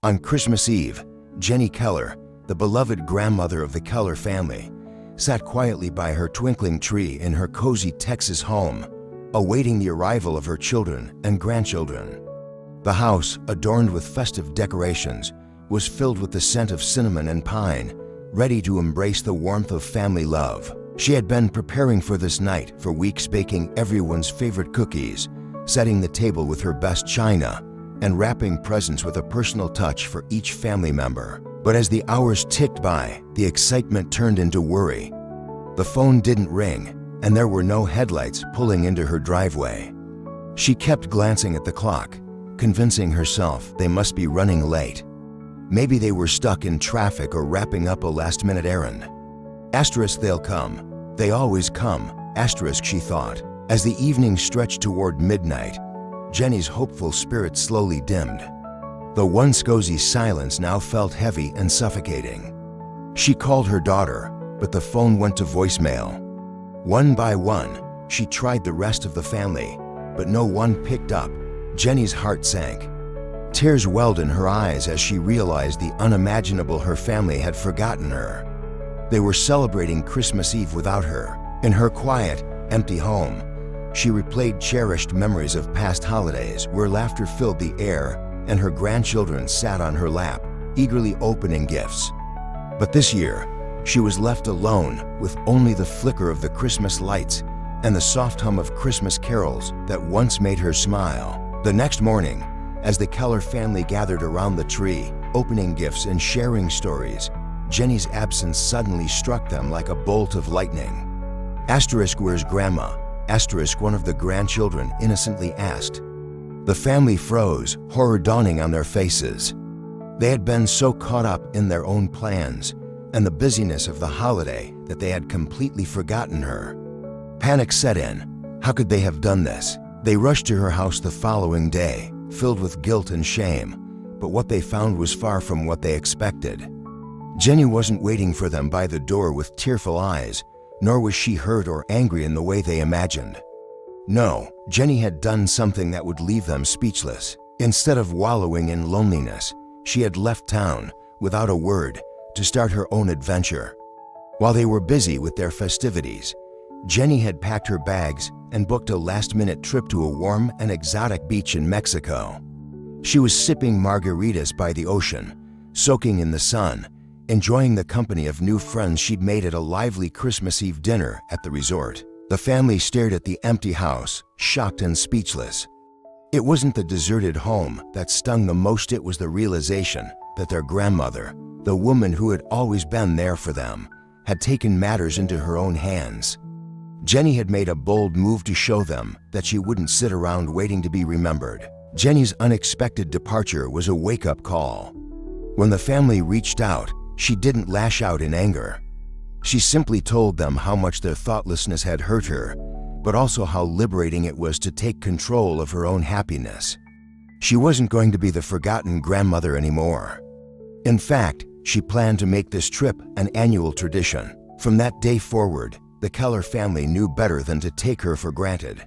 On Christmas Eve, Jenny Keller, the beloved grandmother of the Keller family, sat quietly by her twinkling tree in her cozy Texas home, awaiting the arrival of her children and grandchildren. The house, adorned with festive decorations, was filled with the scent of cinnamon and pine, ready to embrace the warmth of family love. She had been preparing for this night for weeks, baking everyone's favorite cookies, setting the table with her best china, and wrapping presents with a personal touch for each family member. But as the hours ticked by, the excitement turned into worry. The phone didn't ring, and there were no headlights pulling into her driveway. She kept glancing at the clock, convincing herself they must be running late. Maybe they were stuck in traffic or wrapping up a last-minute errand. Asterisk, they'll come. They always come. Asterisk, she thought. As the evening stretched toward midnight, Jenny's hopeful spirit slowly dimmed. The once cozy silence now felt heavy and suffocating. She called her daughter, but the phone went to voicemail. One by one, she tried the rest of the family, but no one picked up. Jenny's heart sank. Tears welled in her eyes as she realized the unimaginable: her family had forgotten her. They were celebrating Christmas Eve without her. In her quiet, empty home, she replayed cherished memories of past holidays where laughter filled the air and her grandchildren sat on her lap, eagerly opening gifts. But this year, she was left alone with only the flicker of the Christmas lights and the soft hum of Christmas carols that once made her smile. The next morning, as the Keller family gathered around the tree, opening gifts and sharing stories, Jenny's absence suddenly struck them like a bolt of lightning. Asterisk, where's Grandma? Asterisk, one of the grandchildren innocently asked. The family froze, horror dawning on their faces. They had been so caught up in their own plans and the busyness of the holiday that they had completely forgotten her. Panic set in. How could they have done this? They rushed to her house the following day, filled with guilt and shame, but what they found was far from what they expected. Jenny wasn't waiting for them by the door with tearful eyes, nor was she hurt or angry in the way they imagined. No, Jenny had done something that would leave them speechless. Instead of wallowing in loneliness, she had left town, without a word, to start her own adventure. While they were busy with their festivities, Jenny had packed her bags and booked a last-minute trip to a warm and exotic beach in Mexico. She was sipping margaritas by the ocean, soaking in the sun, enjoying the company of new friends she'd made at a lively Christmas Eve dinner at the resort. The family stared at the empty house, shocked and speechless. It wasn't the deserted home that stung the most, it was the realization that their grandmother, the woman who had always been there for them, had taken matters into her own hands. Jenny had made a bold move to show them that she wouldn't sit around waiting to be remembered. Jenny's unexpected departure was a wake-up call. When the family reached out, she didn't lash out in anger. She simply told them how much their thoughtlessness had hurt her, but also how liberating it was to take control of her own happiness. She wasn't going to be the forgotten grandmother anymore. In fact, she planned to make this trip an annual tradition. From that day forward, the Keller family knew better than to take her for granted.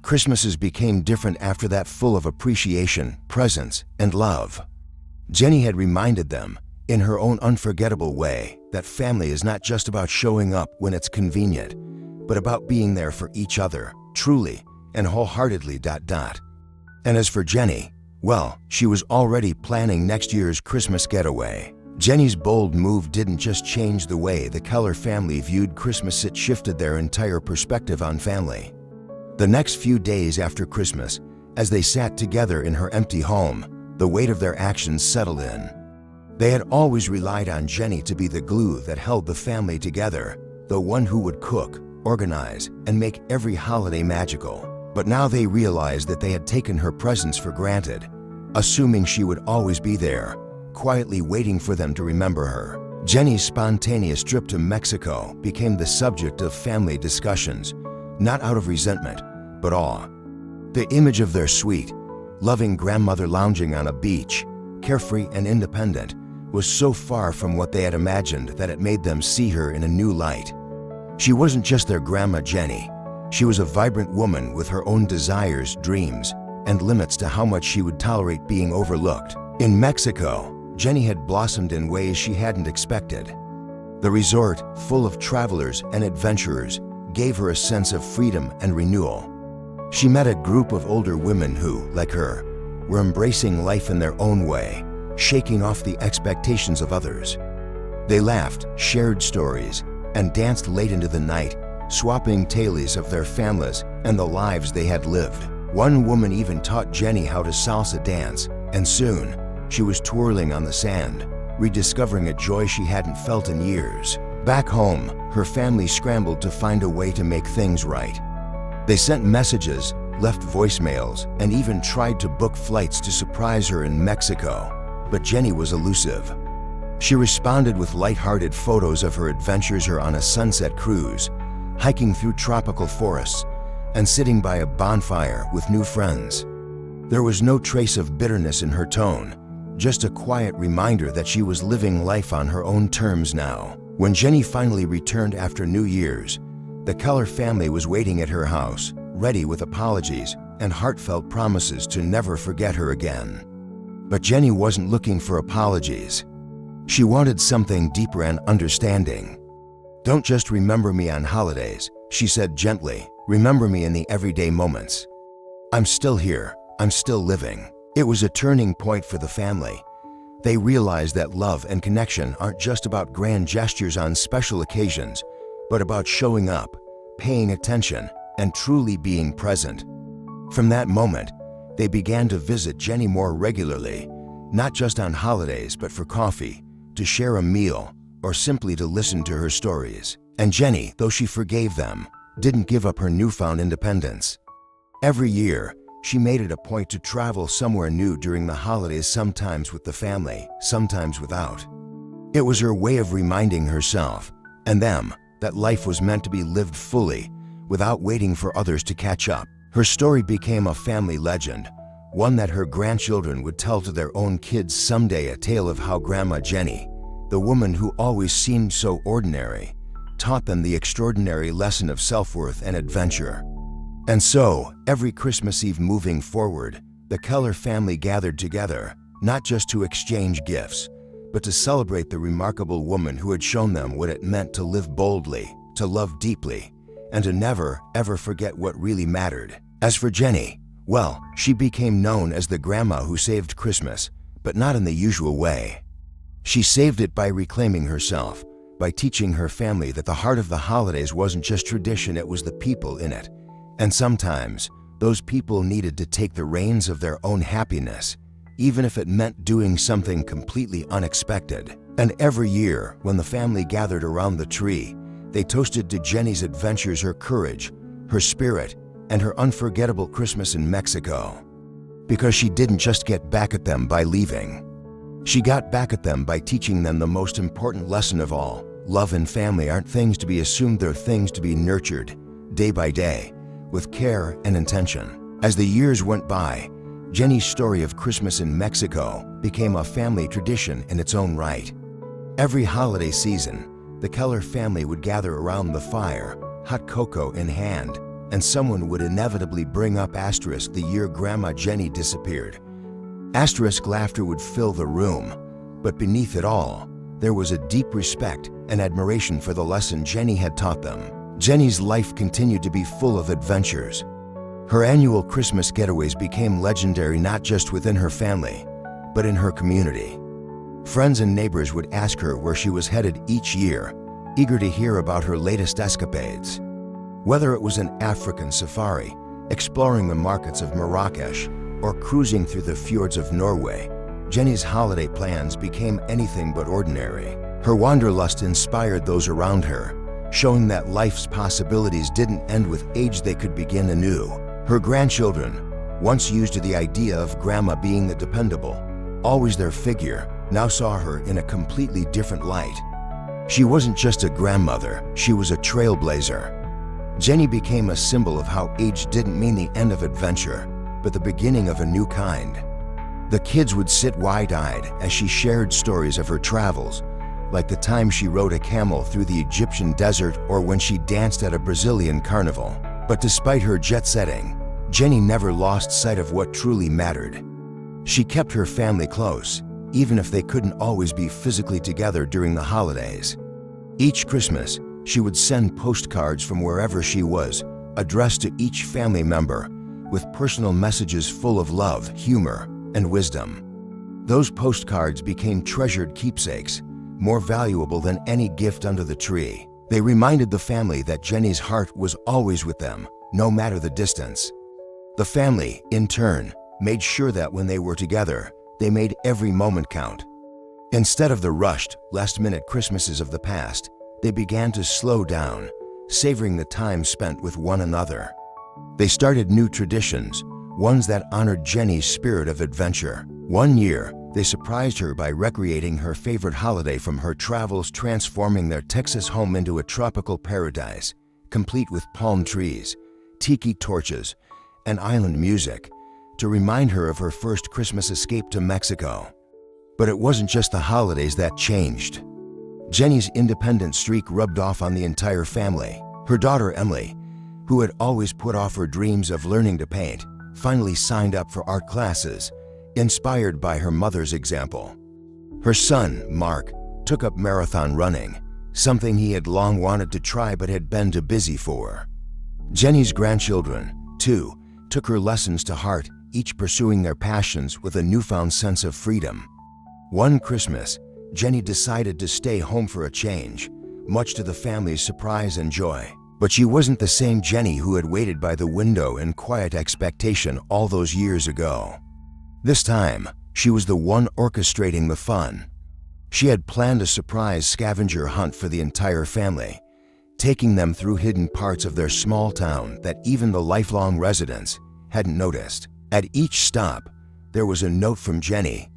Christmases became different after that, full of appreciation, presents, and love. Jenny had reminded them, in her own unforgettable way, that family is not just about showing up when it's convenient, but about being there for each other, truly and wholeheartedly. And as for Jenny, well, she was already planning next year's Christmas getaway. Jenny's bold move didn't just change the way the Keller family viewed Christmas, it shifted their entire perspective on family. The next few days after Christmas, as they sat together in her empty home, the weight of their actions settled in. They had always relied on Jenny to be the glue that held the family together, the one who would cook, organize, and make every holiday magical. But now they realized that they had taken her presence for granted, assuming she would always be there, quietly waiting for them to remember her. Jenny's spontaneous trip to Mexico became the subject of family discussions, not out of resentment, but awe. The image of their sweet, loving grandmother lounging on a beach, carefree and independent, was so far from what they had imagined that it made them see her in a new light. She wasn't just their Grandma Jenny. She was a vibrant woman with her own desires, dreams, and limits to how much she would tolerate being overlooked. In Mexico, Jenny had blossomed in ways she hadn't expected. The resort, full of travelers and adventurers, gave her a sense of freedom and renewal. She met a group of older women who, like her, were embracing life in their own way, shaking off the expectations of others. They laughed, shared stories, and danced late into the night, swapping tales of their families and the lives they had lived. One woman even taught Jenny how to salsa dance, and soon, she was twirling on the sand, rediscovering a joy she hadn't felt in years. Back home, her family scrambled to find a way to make things right. They sent messages, left voicemails, and even tried to book flights to surprise her in Mexico. But Jenny was elusive. She responded with light-hearted photos of her adventures on a sunset cruise, hiking through tropical forests, and sitting by a bonfire with new friends. There was no trace of bitterness in her tone, just a quiet reminder that she was living life on her own terms now. When Jenny finally returned after New Year's, the Keller family was waiting at her house, ready with apologies and heartfelt promises to never forget her again. But Jenny wasn't looking for apologies. She wanted something deeper and understanding. "Don't just remember me on holidays," she said gently. "Remember me in the everyday moments. I'm still here. I'm still living." It was a turning point for the family. They realized that love and connection aren't just about grand gestures on special occasions, but about showing up, paying attention, and truly being present. From that moment, they began to visit Jenny more regularly, not just on holidays but for coffee, to share a meal, or simply to listen to her stories. And Jenny, though she forgave them, didn't give up her newfound independence. Every year, she made it a point to travel somewhere new during the holidays, sometimes with the family, sometimes without. It was her way of reminding herself, and them, that life was meant to be lived fully, without waiting for others to catch up. Her story became a family legend, one that her grandchildren would tell to their own kids someday, a tale of how Grandma Jenny, the woman who always seemed so ordinary, taught them the extraordinary lesson of self-worth and adventure. And so, every Christmas Eve moving forward, the Keller family gathered together, not just to exchange gifts, but to celebrate the remarkable woman who had shown them what it meant to live boldly, to love deeply, and to never, ever forget what really mattered. As for Jenny, well, she became known as the grandma who saved Christmas, but not in the usual way. She saved it by reclaiming herself, by teaching her family that the heart of the holidays wasn't just tradition, it was the people in it. And sometimes, those people needed to take the reins of their own happiness, even if it meant doing something completely unexpected. And every year, when the family gathered around the tree, they toasted to Jenny's adventures, her courage, her spirit, and her unforgettable Christmas in Mexico. Because she didn't just get back at them by leaving. She got back at them by teaching them the most important lesson of all. Love and family aren't things to be assumed, they're things to be nurtured, day by day, with care and intention. As the years went by, Jenny's story of Christmas in Mexico became a family tradition in its own right. Every holiday season, the Keller family would gather around the fire, hot cocoa in hand, and someone would inevitably bring up the year Grandma Jenny disappeared. Laughter would fill the room, but beneath it all, there was a deep respect and admiration for the lesson Jenny had taught them. Jenny's life continued to be full of adventures. Her annual Christmas getaways became legendary not just within her family, but in her community. Friends and neighbors would ask her where she was headed each year, eager to hear about her latest escapades. Whether it was an African safari, exploring the markets of Marrakesh, or cruising through the fjords of Norway, Jenny's holiday plans became anything but ordinary. Her wanderlust inspired those around her, showing that life's possibilities didn't end with age, they could begin anew. Her grandchildren, once used to the idea of Grandma being the dependable, always there figure, now saw her in a completely different light. She wasn't just a grandmother, she was a trailblazer. Jenny became a symbol of how age didn't mean the end of adventure, but the beginning of a new kind. The kids would sit wide-eyed as she shared stories of her travels, like the time she rode a camel through the Egyptian desert or when she danced at a Brazilian carnival. But despite her jet setting, Jenny never lost sight of what truly mattered. She kept her family close, even if they couldn't always be physically together during the holidays. Each Christmas, she would send postcards from wherever she was, addressed to each family member, with personal messages full of love, humor, and wisdom. Those postcards became treasured keepsakes, more valuable than any gift under the tree. They reminded the family that Jenny's heart was always with them, no matter the distance. The family, in turn, made sure that when they were together, they made every moment count. Instead of the rushed, last-minute Christmases of the past, they began to slow down, savoring the time spent with one another. They started new traditions, ones that honored Jenny's spirit of adventure. One year, they surprised her by recreating her favorite holiday from her travels, transforming their Texas home into a tropical paradise, complete with palm trees, tiki torches, and island music, to remind her of her first Christmas escape to Mexico. But it wasn't just the holidays that changed. Jenny's independent streak rubbed off on the entire family. Her daughter Emily, who had always put off her dreams of learning to paint, finally signed up for art classes, inspired by her mother's example. Her son, Mark, took up marathon running, something he had long wanted to try but had been too busy for. Jenny's grandchildren, too, took her lessons to heart, each pursuing their passions with a newfound sense of freedom. One Christmas, Jenny decided to stay home for a change, much to the family's surprise and joy. But she wasn't the same Jenny who had waited by the window in quiet expectation all those years ago. This time, she was the one orchestrating the fun. She had planned a surprise scavenger hunt for the entire family, taking them through hidden parts of their small town that even the lifelong residents hadn't noticed. At each stop, there was a note from Jenny,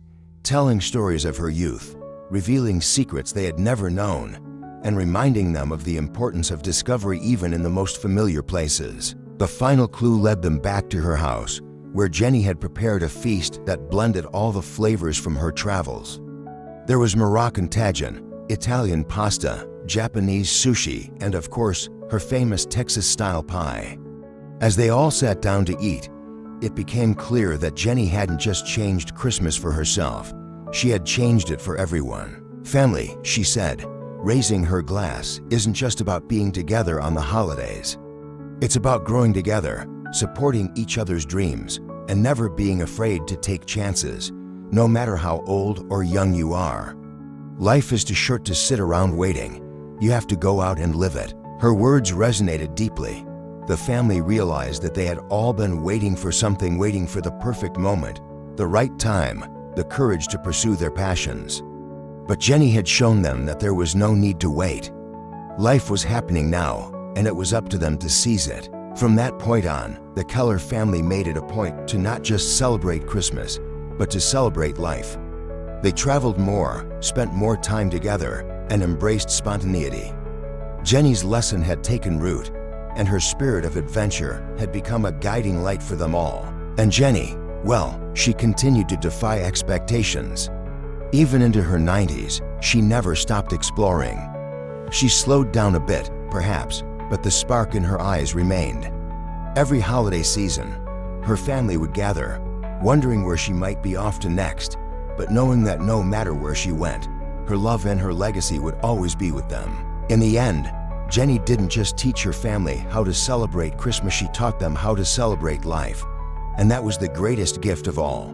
telling stories of her youth, revealing secrets they had never known, and reminding them of the importance of discovery even in the most familiar places. The final clue led them back to her house, where Jenny had prepared a feast that blended all the flavors from her travels. There was Moroccan tagine, Italian pasta, Japanese sushi, and of course, her famous Texas-style pie. As they all sat down to eat, it became clear that Jenny hadn't just changed Christmas for herself, she had changed it for everyone. Family, she said, raising her glass, isn't just about being together on the holidays. It's about growing together, supporting each other's dreams, and never being afraid to take chances, no matter how old or young you are. Life is too short to sit around waiting. You have to go out and live it. Her words resonated deeply. The family realized that they had all been waiting for something, waiting for the perfect moment, the right time, the courage to pursue their passions. But Jenny had shown them that there was no need to wait. Life was happening now, and it was up to them to seize it. From that point on, the Keller family made it a point to not just celebrate Christmas, but to celebrate life. They traveled more, spent more time together, and embraced spontaneity. Jenny's lesson had taken root, and her spirit of adventure had become a guiding light for them all. And Jenny, well, she continued to defy expectations. Even into her 90s, she never stopped exploring. She slowed down a bit, perhaps, but the spark in her eyes remained. Every holiday season, her family would gather, wondering where she might be off to next, but knowing that no matter where she went, her love and her legacy would always be with them. In the end, Jenny didn't just teach her family how to celebrate Christmas, she taught them how to celebrate life. And that was the greatest gift of all.